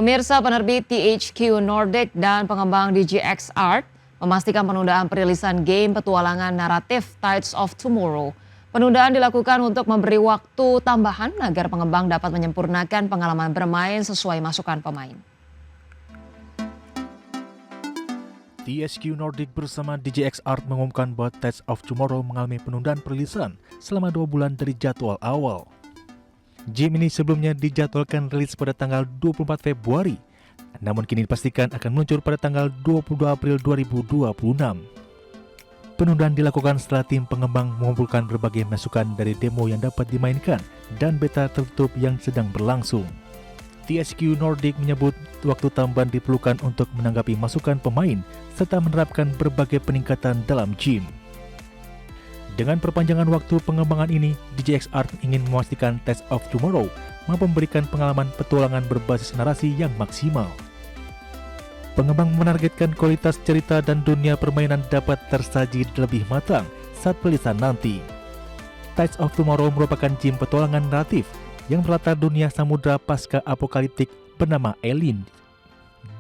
Pemirsa, penerbit THQ Nordic dan pengembang DGX Art memastikan penundaan perilisan game petualangan naratif Tides of Tomorrow. Penundaan dilakukan untuk memberi waktu tambahan agar pengembang dapat menyempurnakan pengalaman bermain sesuai masukan pemain. THQ Nordic bersama DGX Art mengumumkan bahwa Tides of Tomorrow mengalami penundaan perilisan selama 2 bulan dari jadwal awal. Game ini sebelumnya dijadwalkan rilis pada tanggal 24 Februari, namun kini dipastikan akan meluncur pada tanggal 22 April 2026. Penundaan dilakukan setelah tim pengembang mengumpulkan berbagai masukan dari demo yang dapat dimainkan dan beta tertutup yang sedang berlangsung. THQ Nordic menyebut waktu tambahan diperlukan untuk menanggapi masukan pemain serta menerapkan berbagai peningkatan dalam game. Dengan perpanjangan waktu pengembangan ini, DGX Art ingin memastikan Tides of Tomorrow mampu memberikan pengalaman petualangan berbasis narasi yang maksimal. Pengembang menargetkan kualitas cerita dan dunia permainan dapat tersaji lebih matang saat perilisan nanti. Tides of Tomorrow merupakan game petualangan naratif yang berlatar dunia samudra pasca apokaliptik bernama Elin.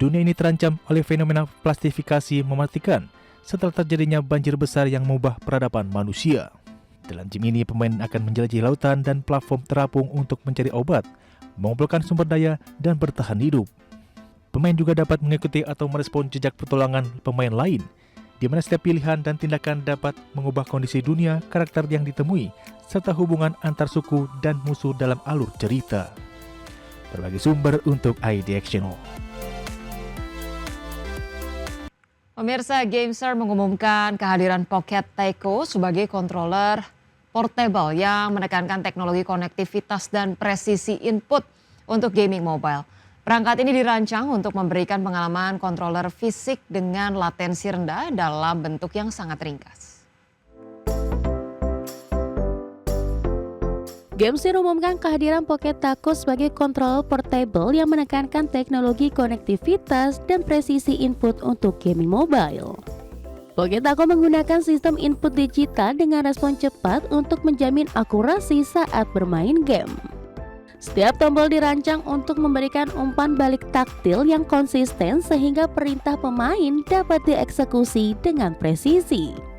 Dunia ini terancam oleh fenomena plastifikasi mematikan setelah terjadinya banjir besar yang mengubah peradaban manusia. Dalam game ini, pemain akan menjelajahi lautan dan platform terapung untuk mencari obat, mengumpulkan sumber daya, dan bertahan hidup. Pemain juga dapat mengikuti atau merespon jejak petualangan pemain lain, di mana setiap pilihan dan tindakan dapat mengubah kondisi dunia, karakter yang ditemui, serta hubungan antar suku dan musuh dalam alur cerita. Berbagai sumber untuk IDX Channel. Pemirsa, Gamestar mengumumkan kehadiran Pocket Taiko sebagai controller portable yang menekankan teknologi konektivitas dan presisi input untuk gaming mobile. Perangkat ini dirancang untuk memberikan pengalaman controller fisik dengan latensi rendah dalam bentuk yang sangat ringkas. Gamestar umumkan kehadiran Pocket Taiko sebagai controller portable yang menekankan teknologi konektivitas dan presisi input untuk gaming mobile. Pocket Taiko menggunakan sistem input digital dengan respon cepat untuk menjamin akurasi saat bermain game. Setiap tombol dirancang untuk memberikan umpan balik taktil yang konsisten sehingga perintah pemain dapat dieksekusi dengan presisi.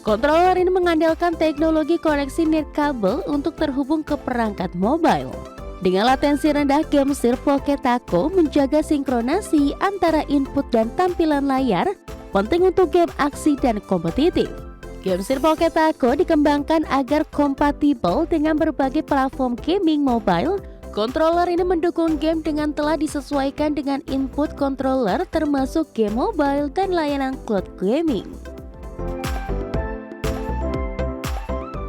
Controller ini mengandalkan teknologi koneksi nirkabel untuk terhubung ke perangkat mobile. Dengan latensi rendah, Gamestar Pocket Taiko menjaga sinkronasi antara input dan tampilan layar, penting untuk game aksi dan kompetitif. Gamestar Pocket Taiko dikembangkan agar kompatibel dengan berbagai platform gaming mobile. Controller ini mendukung game dengan telah disesuaikan dengan input controller termasuk game mobile dan layanan cloud gaming.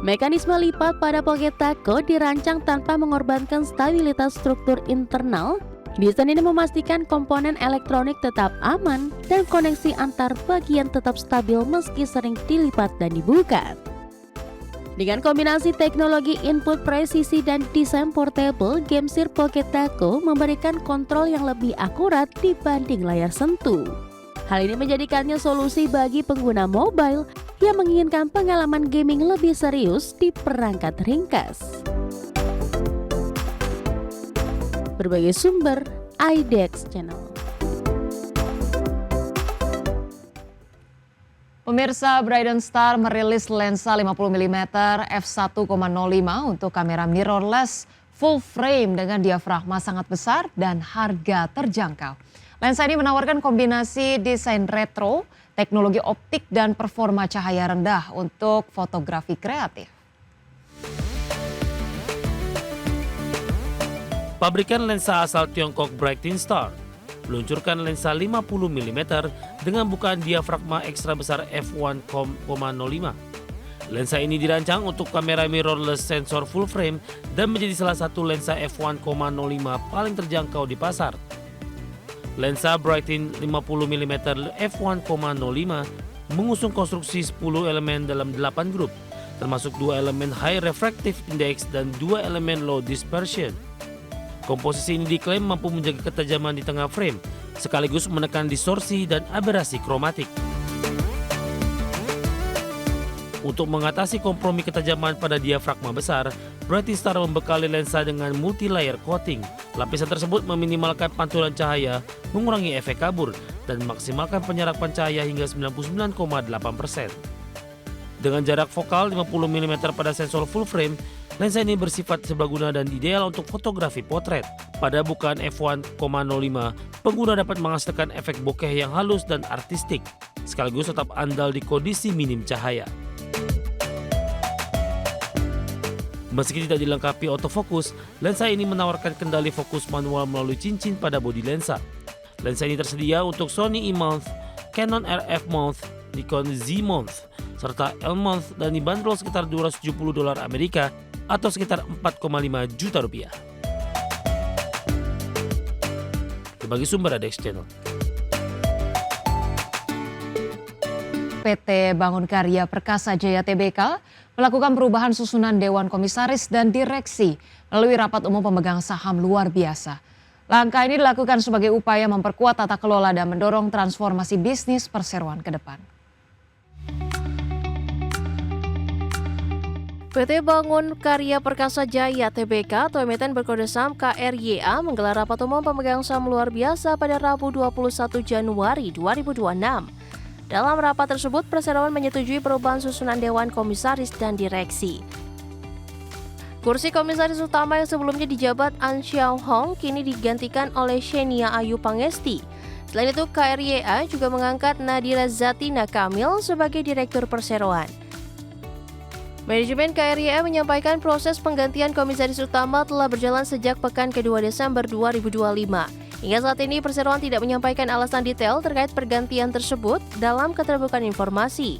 Mekanisme lipat pada Pocket Taiko dirancang tanpa mengorbankan stabilitas struktur internal. Desain ini memastikan komponen elektronik tetap aman dan koneksi antar bagian tetap stabil meski sering dilipat dan dibuka. Dengan kombinasi teknologi input presisi dan desain portable, Gamestar Pocket Taiko memberikan kontrol yang lebih akurat dibanding layar sentuh. Hal ini menjadikannya solusi bagi pengguna mobile yang menginginkan pengalaman gaming lebih serius di perangkat ringkas. Berbagai sumber IDX Channel. Pemirsa, Brighton Star merilis lensa 50mm f1.05 untuk kamera mirrorless full frame dengan diafragma sangat besar dan harga terjangkau. Lensa ini menawarkan kombinasi desain retro, teknologi optik dan performa cahaya rendah untuk fotografi kreatif. Pabrikan lensa asal Tiongkok Brighton Star meluncurkan lensa 50mm dengan bukaan diafragma ekstra besar f1.05. Lensa ini dirancang untuk kamera mirrorless sensor full frame dan menjadi salah satu lensa f1.05 paling terjangkau di pasar. Lensa Brighton 50mm f1.05 mengusung konstruksi 10 elemen dalam 8 grup, termasuk 2 elemen high refractive index dan 2 elemen low dispersion. Komposisi ini diklaim mampu menjaga ketajaman di tengah frame, sekaligus menekan distorsi dan aberasi kromatik. Untuk mengatasi kompromi ketajaman pada diafragma besar, Brighting Star membekali lensa dengan multi-layer coating. Lapisan tersebut meminimalkan pantulan cahaya, mengurangi efek kabur, dan memaksimalkan penyerapan cahaya hingga 99,8%. Dengan jarak fokal 50 mm pada sensor full frame, lensa ini bersifat serbaguna dan ideal untuk fotografi potret. Pada bukaan f1.05, pengguna dapat menghasilkan efek bokeh yang halus dan artistik, sekaligus tetap andal di kondisi minim cahaya. Meski tidak dilengkapi autofokus, lensa ini menawarkan kendali fokus manual melalui cincin pada bodi lensa. Lensa ini tersedia untuk Sony E-mount, Canon RF mount, Nikon Z mount, serta L mount dan dibanderol sekitar $270 Amerika atau sekitar 4,5 juta rupiah. Bagi sumber ada Channel. PT Bangun Karya Perkasa Jaya Tbk melakukan perubahan susunan Dewan Komisaris dan Direksi melalui rapat umum pemegang saham luar biasa. Langkah ini dilakukan sebagai upaya memperkuat tata kelola dan mendorong transformasi bisnis perseroan ke depan. PT Bangun Karya Perkasa Jaya Tbk atau emiten berkode saham KRYA menggelar rapat umum pemegang saham luar biasa pada Rabu 21 Januari 2026. Dalam rapat tersebut, perseroan menyetujui perubahan susunan Dewan Komisaris dan Direksi. Kursi komisaris utama yang sebelumnya dijabat An Xiao Hong kini digantikan oleh Shenia Ayu Pangesti. Selain itu, KRYA juga mengangkat Nadira Zatina Kamil sebagai Direktur Perseroan. Manajemen KRYA menyampaikan proses penggantian komisaris utama telah berjalan sejak pekan kedua Desember 2025. Hingga saat ini perseroan tidak menyampaikan alasan detail terkait pergantian tersebut dalam keterbukaan informasi.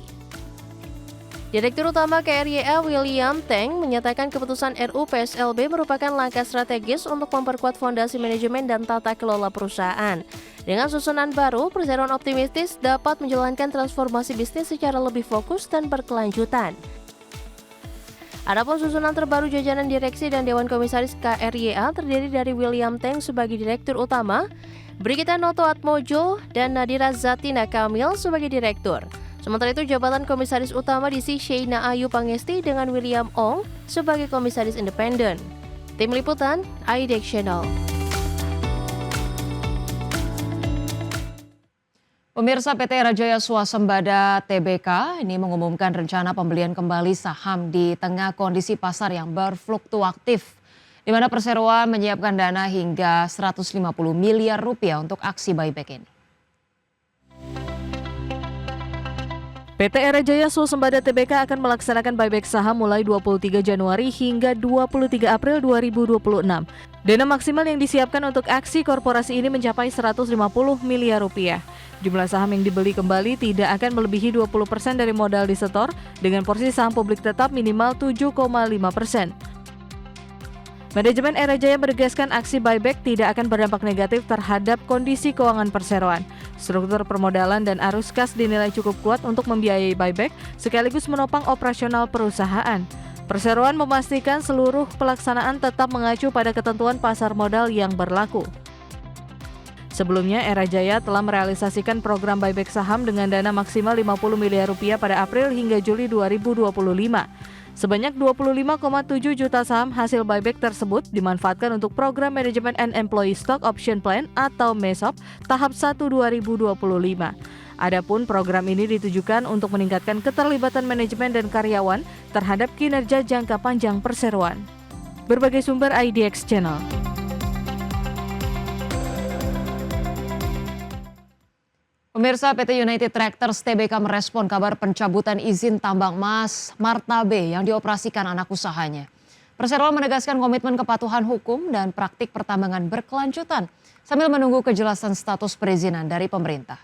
Direktur Utama KRYA William Teng menyatakan keputusan RUU PSLB merupakan langkah strategis untuk memperkuat fondasi manajemen dan tata kelola perusahaan. Dengan susunan baru, perseroan optimistis dapat menjalankan transformasi bisnis secara lebih fokus dan berkelanjutan. Adapun susunan terbaru jajaran direksi dan Dewan Komisaris KRYA terdiri dari William Teng sebagai Direktur Utama, Brigita Noto Atmojo, dan Nadira Zatina Kamil sebagai Direktur. Sementara itu jabatan Komisaris Utama diisi Sheina Ayu Pangesti dengan William Ong sebagai Komisaris Independen. Tim Liputan, IDX Channel. Pemirsa, PT Rajaya Swasembada Tbk ini mengumumkan rencana pembelian kembali saham di tengah kondisi pasar yang berfluktuatif, di mana perseroan menyiapkan dana hingga 150 miliar rupiah untuk aksi buyback ini. PT Rajaya Swasembada Tbk akan melaksanakan buyback saham mulai 23 Januari hingga 23 April 2026. Dana maksimal yang disiapkan untuk aksi korporasi ini mencapai 150 miliar rupiah. Jumlah saham yang dibeli kembali tidak akan melebihi 20% dari modal disetor dengan porsi saham publik tetap minimal 7,5%. Manajemen Rajaya menegaskan aksi buyback tidak akan berdampak negatif terhadap kondisi keuangan perseroan. Struktur permodalan dan arus kas dinilai cukup kuat untuk membiayai buyback sekaligus menopang operasional perusahaan. Perseroan memastikan seluruh pelaksanaan tetap mengacu pada ketentuan pasar modal yang berlaku. Sebelumnya, Rajaya telah merealisasikan program buyback saham dengan dana maksimal 50 miliar rupiah pada April hingga Juli 2025. Sebanyak 25,7 juta saham hasil buyback tersebut dimanfaatkan untuk program Management and Employee Stock Option Plan atau MESOP tahap 1 2025. Adapun program ini ditujukan untuk meningkatkan keterlibatan manajemen dan karyawan terhadap kinerja jangka panjang perseroan. Berbagai sumber IDX Channel. Pemirsa, PT United Tractors Tbk merespon kabar pencabutan izin tambang emas Martabe yang dioperasikan anak usahanya. Perseroan menegaskan komitmen kepatuhan hukum dan praktik pertambangan berkelanjutan sambil menunggu kejelasan status perizinan dari pemerintah.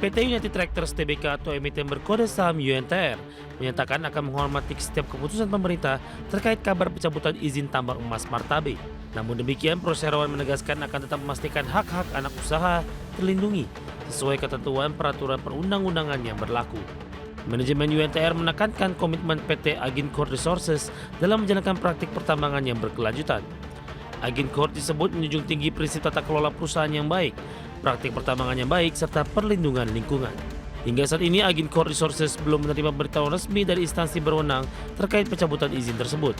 PT United Tractors Tbk atau emiten berkode saham UNTR menyatakan akan menghormati setiap keputusan pemerintah terkait kabar pencabutan izin tambang emas Martabe. Namun demikian, perseroan menegaskan akan tetap memastikan hak-hak anak usaha terlindungi sesuai ketentuan peraturan perundang-undangan yang berlaku. Manajemen UNTR menekankan komitmen PT Agincourt Resources dalam menjalankan praktik pertambangan yang berkelanjutan. Agincourt disebut menjunjung tinggi prinsip tata kelola perusahaan yang baik, praktik pertambangan yang baik, serta perlindungan lingkungan. Hingga saat ini Agincourt Resources belum menerima pemberitahuan resmi dari instansi berwenang terkait pencabutan izin tersebut.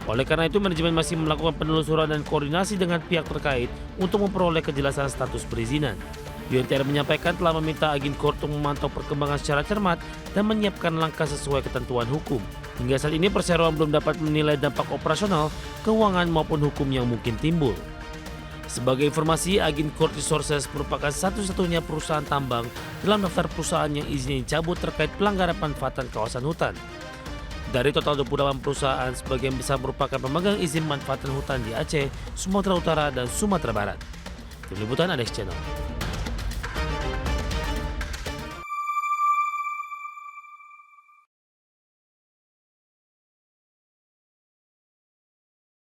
Oleh karena itu, manajemen masih melakukan penelusuran dan koordinasi dengan pihak terkait untuk memperoleh kejelasan status perizinan. UNTR menyampaikan telah meminta Agincourt untuk memantau perkembangan secara cermat dan menyiapkan langkah sesuai ketentuan hukum. Hingga saat ini perseroan belum dapat menilai dampak operasional, keuangan maupun hukum yang mungkin timbul. Sebagai informasi, Agincourt Resources merupakan satu-satunya perusahaan tambang dalam daftar perusahaan yang izinnya dicabut terkait pelanggaran pemanfaatan kawasan hutan. Dari total 28 perusahaan, sebagian besar merupakan pemegang izin manfaatan hutan di Aceh, Sumatera Utara, dan Sumatera Barat. Tim Liputan ADEX Channel.